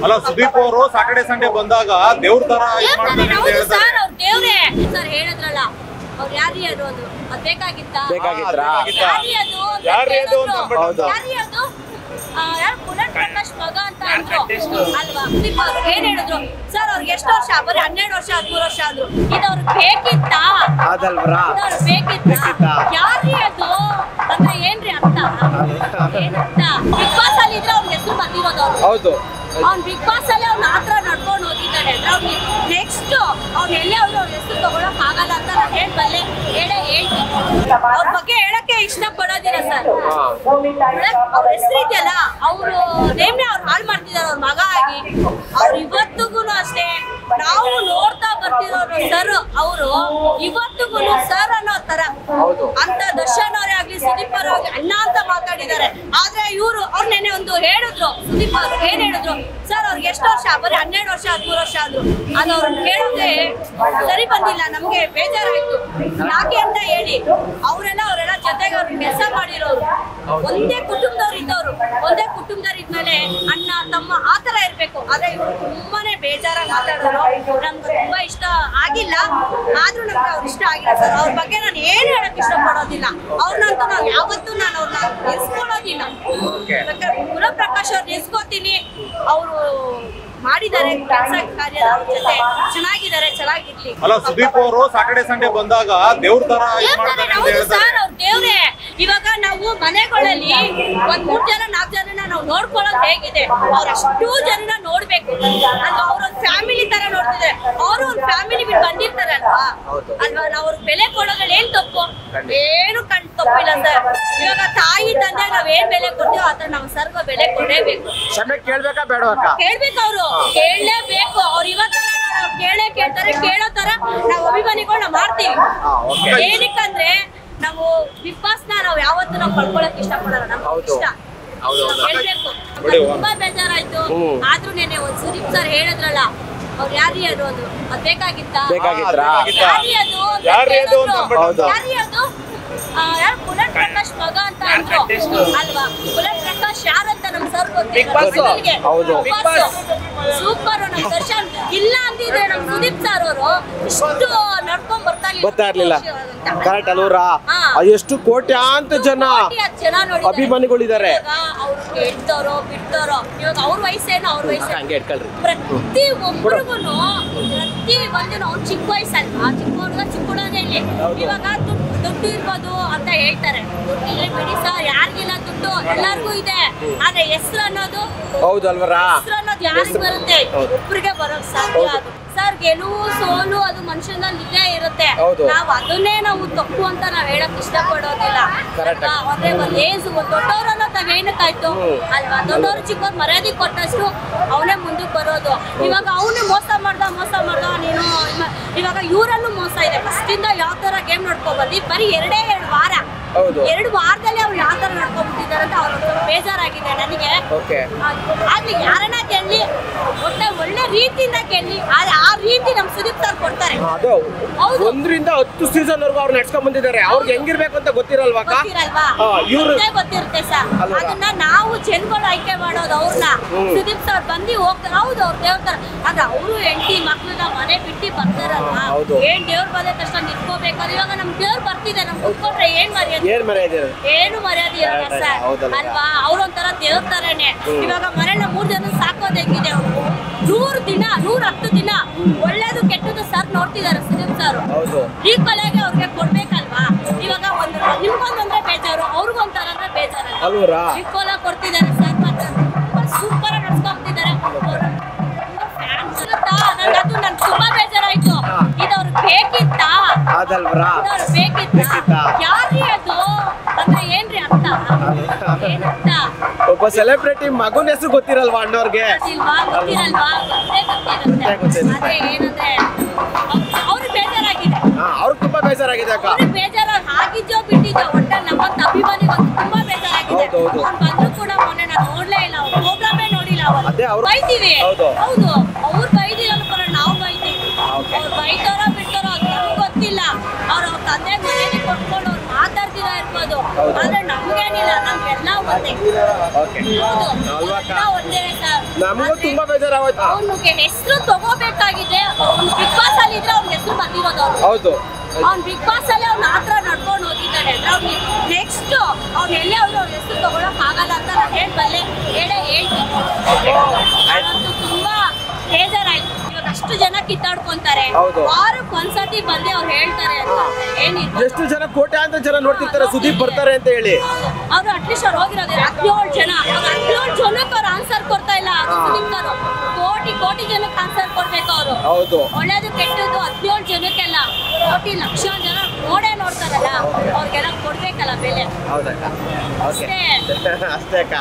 ಅಲ್ಲ ಸುದೀಪ್ ಅವರು Saturday Sunday ಬಂದಾಗ ದೇವ್ರ ತರ ದೇವ್ರೇ ಸರ್ ಹೇಳಿದ್ರಲ್ಲ ಅವ್ರು ಯಾರು ಅದು ಅದ್ ಬೇಕಾಗಿತ್ತ ಪುನರ್ ಪ್ರಕಾಶ್ ಮಗ ಅಂತ ಅಂದ್ರು ಅಲ್ವಾ ಸುದೀಪ್ ಅವ್ರು ಏನ್ ಹೇಳಿದ್ರು ಸರ್ ಅವ್ರಿಗೆ ಎಷ್ಟು ವರ್ಷ ಬರೀ 12 ವರ್ಷ 13 ವರ್ಷ ಆದ್ರು ಇದು ಅವ್ರಿಗೆ ಬೇಕಿತ್ತಾ ಯಾರೀ ಅದು ಅಂದ್ರೆ ಏನ್ರಿ ಅರ್ಥ ಬಿಗ್ ಬಾಸ್ ಅಲ್ಲಿ ಇದ್ರೆ ಅವ್ರಿಗೆ ಹೆಸರು ಬಂದಿರೋದು ಅವ್ನು ಬಿಗ್ ಬಾಸ್ ಅಲ್ಲಿ ಅವ್ನ ಆತರ ನಡ್ಕೊಂಡು ಹೋಗಿದ್ದಾನೆ ಅಂದ್ರೆ ಅವ್ನಿಗೆ ನೆಕ್ಸ್ಟ್ ಅವ್ನು ಎಲ್ಲೇ ಅವ್ರು ಅವ್ರ ಹೆಸರು ತಗೊಳಕ್ ಆಗಲ್ಲ ಅಂತ ನಾನು ಹೇಳಬಲ್ಲೆ ಹೇಳ್ತೀನಿ ಅವ್ರ ಬಗ್ಗೆ ಹೇಳಕ್ಕೆ ಇಷ್ಟ ಪಡೋದಿಲ್ಲ ಸರ್ ಅವ್ರ ಹೆಸರು ಇದೆಯಲ್ಲ ಅವ್ರು ನೇಮ್ನೆ ಅವ್ರು ಹಾಳು ಮಾಡ್ತಿದಾರೆ ಅವ್ರ ಮಗ ಆಗಿ ಅವ್ರು ಇವತ್ತಿಗೂ ಅಷ್ಟೇ ನಾವು ನೋಡ್ತಾ ಬರ್ತಿರೋರು ಸರ್ ಅವರು ಇವತ್ತಿಗೂ ಸರ್ ಅನ್ನೋ ತರ ಅಂತ ದರ್ಶನ್ ಅವರೇ ಆಗ್ಲಿ ಸುದೀಪ್ ಅವರಾಗ್ಲಿ ಅಣ್ಣ ಅಂತ ಮಾತಾಡಿದ್ದಾರೆ ಆದ್ರೆ ಇವ್ರು ಅವ್ರು ನೆನೆ ಒಂದು ಹೇಳಿದ್ರು ಸುದೀಪ್ ಅವ್ರು ಏನ್ ಹೇಳಿದ್ರು ಸರ್ ಅವ್ರಿಗೆ ಎಷ್ಟು ವರ್ಷ ಬರೀ 12 ವರ್ಷ 13 ವರ್ಷ ಆದ್ರು ಅದು ಅವ್ರನ್ನ ಕೇಳಿದ್ರೆ ಸರಿ ಬಂದಿಲ್ಲ ನಮ್ಗೆ ಬೇಜಾರಾಯ್ತು ಯಾಕೆ ಅಂತ ಹೇಳಿ ಅವರೆಲ್ಲ ಜೊತೆಗೆ ಅವ್ರ ಕೆಲಸ ಮಾಡಿರೋರು ಒಂದೇ ಕುಟುಂಬದವ್ರು ಇದ್ದವ್ರು ಒಂದೇ ಕುಟುಂಬದವ್ರು ಇದ್ಮೇಲೆ ಅಣ್ಣ ತಮ್ಮ ಆತರ ಇರ್ಬೇಕು ಆದ್ರೆ ಇವ್ರು ತುಂಬಾನೇ ಬೇಜಾರಾಗಿ ಮಾತಾಡೋರು ನಮ್ಗೆ ತುಂಬಾ ಇಷ್ಟ ಆಗಿಲ್ಲ ಆದ್ರೂ ನಮ್ಗೆ ಅವ್ರು ಇಷ್ಟ ಆಗಿಲ್ಲ ಸರ್ ಅವ್ರ ಬಗ್ಗೆ ನಾನು ಏನು ಹೇಳಕ್ ಇಷ್ಟ ಪಡೋದಿಲ್ಲ ಅವ್ರನ್ನಂತೂ ನಾವು ಯಾವತ್ತೂ ನಾನು ಅವ್ರನ್ನ ನಿಲ್ಸ್ಕೊಳ್ಳೋದಿಲ್ಲ ಪುನರ್ ಪ್ರಕಾಶ್ ಅವ್ರು ನಿಲ್ಸ್ಕೊತೀನಿ ಅವರು ಮಾಡಿದ್ದಾರೆ ಕೆಲಸ ಕಾರ್ಯ ಅವ್ರ ಜೊತೆ ಚೆನ್ನಾಗಿದ್ದಾರೆ ಚೆನ್ನಾಗಿರ್ಲಿ ಅಲ್ಲ ಸುದೀಪ್ ಅವರು ಸಾಟರ್ಡೆ ಸಂಡೇ ಬಂದಾಗ ದೇವ್ರ ತರ ಸರ್ ಅವ್ರ ದೇವ್ರೇ ಇವಾಗ ನಾವು ಮನೆಗಳಲ್ಲಿ 3 ಜನ 4 ಜನ ನಾವು ನೋಡ್ಕೊಳ್ಳೋದು ಹೇಗಿದೆ ಅವ್ರಷ್ಟು ಜನ ನೋಡ್ಬೇಕು ಅಲ್ವಾ ಅವ್ರೊಂದ್ ಫ್ಯಾಮಿಲಿ ತರ ನೋಡ್ತಿದ್ದಾರೆ ಅವರು ಒಂದ್ ಫ್ಯಾಮಿಲಿ ಬಿಟ್ಟು ಬಂದಿರ್ತಾರಲ್ವಾ ಅಲ್ವಾ ನಾವು ಅವ್ರಿಗೆ ಬೆಲೆ ಕೊಡೋದ್ರಲ್ಲಿ ಏನ್ ತಪ್ಪು ಏನು ತಪ್ಪಿಲ್ಲ ಸರ್ ಇವಾಗ ತಾಯಿ ತಂದೆ ನಾವ್ ಏನ್ ಬೆಲೆ ಕೊಡ್ತೀವೋ ಆತರ ನಾವು ಸರ್ವ ಬೆಲೆ ಕೊಡೇಬೇಕು ಕೇಳ್ಬೇಕಾ ಬೇಡ ಕೇಳ್ಬೇಕು ಅವ್ರು ಕೇಳಲೇಬೇಕು ಅವ್ರು ಇವತ್ತರ ಕೇಳ್ತಾರೆ ಕೇಳೋ ತರ ನಾವು ಅಭಿಮಾನಿಗಳನ್ನ ಮಾಡ್ತೀವಿ ಏನಕ್ಕಂದ್ರೆ ನಾವು ಬಿಗ್ ಬಾಸ್ ನಾವು ಯಾವತ್ತೂ ನಾವು ಕಳ್ಕೊಳಕ್ ಇಷ್ಟ ಪಡಲ್ಲ ನಮ್ಗೆ ಇಷ್ಟ ಹೇಳ್ಬೇಕು ತುಂಬಾ ಬೇಜಾರಾಯ್ತು ಆದ್ರೂ ನೆನೆ ಒಂದ್ ಸುದೀಪ್ ಸರ್ ಹೇಳಿದ್ರಲ್ಲ ಅವ್ರು ಯಾರೀ ಅದು ಅದ್ ಬೇಕಾಗಿತ್ತ ಯಾರೀ ಅದು ಪುನರ್ ಪ್ರಕಾಶ್ ಮಗ ಅಂತ ಅಂದ್ರು ಅಲ್ವಾ ಪುನರ್ ಪ್ರಕಾಶ್ ಯಾರಂತ ನಮ್ ಸರ್ ಸೂಪರ್ ನಮ್ ದರ್ಶನ್ ಇಲ್ಲ ಅಂದಿದ್ರೆ ನಮ್ ಸುದೀಪ್ ಸರ್ ಅವರು ಇಷ್ಟು ನಡ್ಕೊಂಡ್ ಬರ್ತಾ ಇರ್ಲಿಲ್ಲ ಕರೆಕ್ಟ್ ಅಲ್ವರ ಎಷ್ಟು ಕೋಟ್ಯಾಂತ ಜನ ಅಭಿಮಾನಿಗಳಿದ್ದಾರೆ ಅವ್ರು ಕೇಳ್ತಾರೋ ಬಿಡ್ತಾರೋ ಇವಾಗ ಅವ್ರ ವಯಸ್ಸೇನೋ ಅವ್ರ ವಯಸ್ಸು ಪ್ರತಿ ಒಬ್ಬರಿಗೂ ಅವ್ರು ಚಿಕ್ಕ ವಯಸ್ಸಲ್ವಾ ಚಿಕ್ಕ ಹುಡುಗನೇ ಇಲ್ಲಿ ಇವಾಗ ದುಡ್ಡು ಇರ್ಬೋದು ಅಂತ ಹೇಳ್ತಾರೆ ದುಡ್ಡಿದ್ರೆ ಬಿಡಿ ಸರ್ ಯಾರಿಗಿಲ್ಲ ದುಡ್ಡು ಎಲ್ಲರಿಗೂ ಇದೆ ಆದ್ರೆ ಹೆಸರು ಅನ್ನೋದು ಹೆಸರು ಅನ್ನೋದು ಯಾರಿಗೆ ಬರುತ್ತೆ ಒಬ್ರಿಗೆ ಬರೋಕ್ ಸಾಧ್ಯ ಅದು ಸರ್ ಗೆಲುವು ಸೋಲು ಅದು ಮನುಷ್ಯನಲ್ಲಿ ಇದ್ದೇ ಇರುತ್ತೆ ನಾವ್ ಅದನ್ನೇ ನಾವು ತಪ್ಪು ಅಂತ ನಾವ್ ಹೇಳಕ್ ಇಷ್ಟ ಪಡೋದಿಲ್ಲ ಅಂದ್ರೆ ಒಂದ್ ಏಜ್ ದೊಡ್ಡವ್ರು ಅನ್ನೋದು ನಾವೇನಕ್ಕಾಯ್ತು ಅಲ್ವಾ ದೊಡ್ಡವ್ರು ಚಿಕ್ಕವ್ರು ಮರ್ಯಾದೆ ಕೊಟ್ಟಷ್ಟು ಅವನೇ ಮುಂದಕ್ಕೆ ಬರೋದು ಇವಾಗ ಅವನೇ ಮೋಸ ಮಾಡ್ದ ನೀನು ಇವಾಗ ಇವರಲ್ಲೂ ಮೋಸ ಇದೆ ಫಸ್ಟ್ ಇಂದ ಯಾವ ತರ ಗೇಮ್ ನೋಡ್ಕೊಬಂದಿ ಬರೀ 2 ವಾರ 2 ವಾರದಲ್ಲಿ ಅವ್ರು ಯಾವ ತರ ನಡ್ಕೊಂಡ್ಬಿಟ್ಟಿದ್ದಾರೆ ಅಂತ ಅವ್ರ ಬೇಜಾರಾಗಿದೆ ನನಗೆ ಆದ್ರೆ ಯಾರನ್ನ ಗೆಲ್ಲಿ ಒಳ್ಳೆ ರೀತಿಯಿಂದ ಗೆಲ್ಲಿ ಆ ರೀತಿ ನಮ್ ಸುದೀಪ್ ಸರ್ ಕೊಡ್ತಾರೆ 1 ರಿಂದ 10 ಸೀಸನ್ ವರ್ಗು ಅವ್ರು ನಡ್ಸ್ಕೊಂಡ್ ಬಂದಿದ್ದಾರೆ ಅವ್ರಿಗೆ ಹೆಂಗಿರ್ಬೇಕು ಅಂತ ಗೊತ್ತಿರಲ್ವಾ ಗೊತ್ತಿರುತ್ತೆ ಸರ್ ಅದನ್ನ ನಾವು ಜನಗಳು ಆಯ್ಕೆ ಮಾಡೋದು ಅವ್ರನ್ನ ಸುದೀಪ್ ಸರ್ ಬಂದು ಹೋಗ್ತಾರೆ ಹೌದು ಅವ್ರ ದೇವ್ರ ಆದ್ರೆ ಅವರು ಹೆಂಡತಿ ಮಕ್ಳನ್ನ ಮನೆ ಬಿಟ್ಟು ಬರ್ತಾರಲ್ವಾ ಏನ್ ದೇವ್ರ ಬಂದ ತಕ್ಷಣ ನಿಂತ್ಕೋಬೇಕಾದ್ರೆ ಇವಾಗ ನಮ್ ದೇವ್ರು ಬರ್ತಿದೆ ನಮ್ ಕುತ್ಕೊಂಡ್ರೆ ಏನ್ ಮರ್ಯಾದೆ ಏನು ಮರ್ಯಾದೆ ಇರಲ್ಲ ಸರ್ ಅಲ್ವಾ ಅವ್ರೊಂಥರ ದೇವ್ರ ತರನೇ ಇವಾಗ ಮನೆಯ 3 ಜನ ಸಾಕೋದ್ ಹೆಂಗಿದೆ ಅವ್ರು 100 ದಿನ 110 ದಿನ ಒಳ್ಳೇದು ಕೆಟ್ಟದ್ದು ಸರ್ ನೋಡ್ತಿದಾರೆ ಸುದೀಪ್ ಸರ್ ಈಕ್ವಲ್ ಆಗಿ ಅವ್ರಿಗೆ ಕೊಡ್ಬೇಕಲ್ವಾ ಇವಾಗ ನಿಮ್ಗೊಂದಂದ್ರೆ ಬೇಜಾರು ಅವ್ರಿಗೊಂಥರ ಅಂದ್ರೆ ಬೇಜಾರಲ್ಲ ಈಕ್ವಲ್ ಆಗಿ ಕೊಡ್ತಿದ್ದಾರೆ ಸರ್ ಮತ್ತೆ ಸೂಪರ್ ಆಗಿ ನಡ್ಸ್ಕೊಂತಿದ್ದಾರೆ ನಂಗದು ನನ್ ತುಂಬಾ ಬೇಜಾರಾಯ್ತು ಇದು ಅವ್ರಿಗೆ ಬೇಕಿತ್ತಾ ಯಾರೀ ಅದು ಅಂದ್ರೆ ಏನ್ರಿ ಅರ್ಥ ಒಬ್ಬ ಸೆಲೆಬ್ರಿಟಿ ಮಗನ ಹೆಸರು ಗೊತ್ತಿರಲ್ವಾ ಅಣ್ಣವ್ರಿಗೆ ಗೊತ್ತಿರಲ್ವಾ ಅದೇ ಏನಂದ್ರೆ ಅವ್ರಿಗೆ ಬೇಜಾರಾಗಿದೆ ಅವ್ರಿಗೆ ತುಂಬಾ ಬೇಜಾರಾಗಿದೆ ಅಕ್ಕ ಬೇಜಾರಾಗಿ ಆಗಿದ್ದೋ ಬಿಟ್ಟಿದ್ದೋ ಒಟ್ಟಲ್ಲಿ ನಮ್ಮಂತ ಅಭಿಮಾನಿ ತುಂಬಾ ಬೇಜಾರಾಗಿದೆ ಬಂದ್ರು ಕೂಡ ಮೊನ್ನೆ ನಾನು ನೋಡ್ಲೇ ಇಲ್ಲ ಅವ್ರು ಪ್ರೋಗ್ರಾಮೇ ನೋಡಿಲ್ಲ ಅವರು ಬೈತೀವಿ ಹೌದು ಅವ್ರು ಬೈದಿಲ್ಲ ಅನ್ಕೊಂಡ್ರೆ ನಾವು ಬೈತೀವಿ ಅವ್ರು ಬೈತಾರೋ ಬಿಡ್ತಾರೋ ಅದು ನಮ್ಗೆ ಗೊತ್ತಿಲ್ಲ ಅವ್ರ ತಂದೆ ಮನೆಗೆ ಕೊಟ್ಕೊಂಡು ಅವ್ರು ಮಾತಾಡ್ತಿರೋ ಇರ್ಬೋದು ಆದ್ರೆ ನಮ್ಗೇನಿಲ್ಲ ನಮ್ಗೆಲ್ಲ ಒಂದೇ ಹೌದು ಒಂದೇ ಸರ್ ನಮಗೂ ತುಂಬಾ ಬೇಜಾರಾಗೋಯ್ತು. ಅವ್ನಿಗೆ ಹೆಸರು ತಗೋಬೇಕಾಗಿದೆ. ಅವ್ನು ಬಿಗ್ ಬಾಸ್ ಅಲ್ಲಿ ಇದ್ರೆ ಅವ್ನ ಹೆಸರು ಬಂದಿರೋದು ಅವ್ರು. ಹೌದು. ಅವ್ನು ಬಿಗ್ ಬಾಸ್ ಅಲ್ಲಿ ಅವ್ನ ಆತರ ನಡ್ಕೊಂಡು ಹೋಗಿದ್ದಾನೆ ಅಂದ್ರೆ ಅವ್ನಿಗೆ ನೆಕ್ಸ್ಟ್ ಅವ್ನು ಎಲ್ಲೇ ಹೋದ್ರು ಅವ್ನ ಹೆಸರು ತಗೊಳಕ್ ಆಗಲ್ಲ ಅಂತ ನಾನು ಹೇಳ್ಬಲ್ಲೆ ಹೇಳ್ತೀನಿ. ಅದಂತೂ ತುಂಬಾ ಬೇಜಾರಾಯ್ತು. ಇವಾಗ ಅಷ್ಟು ಜನ ಕಿತ್ತಾಡ್ಕೊಂತಾರೆ, ಹೌದು. ವಾರಕ್ಕೆ ಒಂದ್ಸತಿ ಬಂದು ಅವ್ರು ಹೇಳ್ತಾರೆ ಅಂತ ಏನಿಲ್ಲ. ಎಷ್ಟು ಜನ ಕೋಟ್ಯಾಂತರ ಜನ ನೋಡ್ತಿರ್ತಾರೆ ಸುದೀಪ್ ಬರ್ತಾರೆ ಅಂತ ಹೇಳಿ. ಅವ್ರು ಅಟ್ಲೀಸ್ಟ್ ಅವ್ರು ಹೋಗಿರೋದು 17 ಜನ. 17 ಜನಕ್ಕೆ ಅವ್ರು ಆನ್ಸರ್ ಕೊಡ್ತಾ ಇಲ್ಲ. ಸುದೀಪ್ ಅವರು ಕೋಟಿ ಜನಕ್ಕೆ ಆನ್ಸರ್ ಕೊಡ್ಬೇಕು. ಅವರು ಹೌದು. ಒಳ್ಳೇದು ಕೆಟ್ಟದ್ದು 17 ಜನಕ್ಕೆಲ್ಲ ಕೋಟಿ ಲಕ್ಷ ಜನ ನೋಡ್ತಾರಲ್ಲ, ಅವ್ರಿಗೆಲ್ಲ ಕೊಡ್ಬೇಕಲ್ಲ ಬೆಲೆ. ಹೌದಕ್ಕ. ಅಷ್ಟೇ. ಅಷ್ಟೇ ಅಕ್ಕ.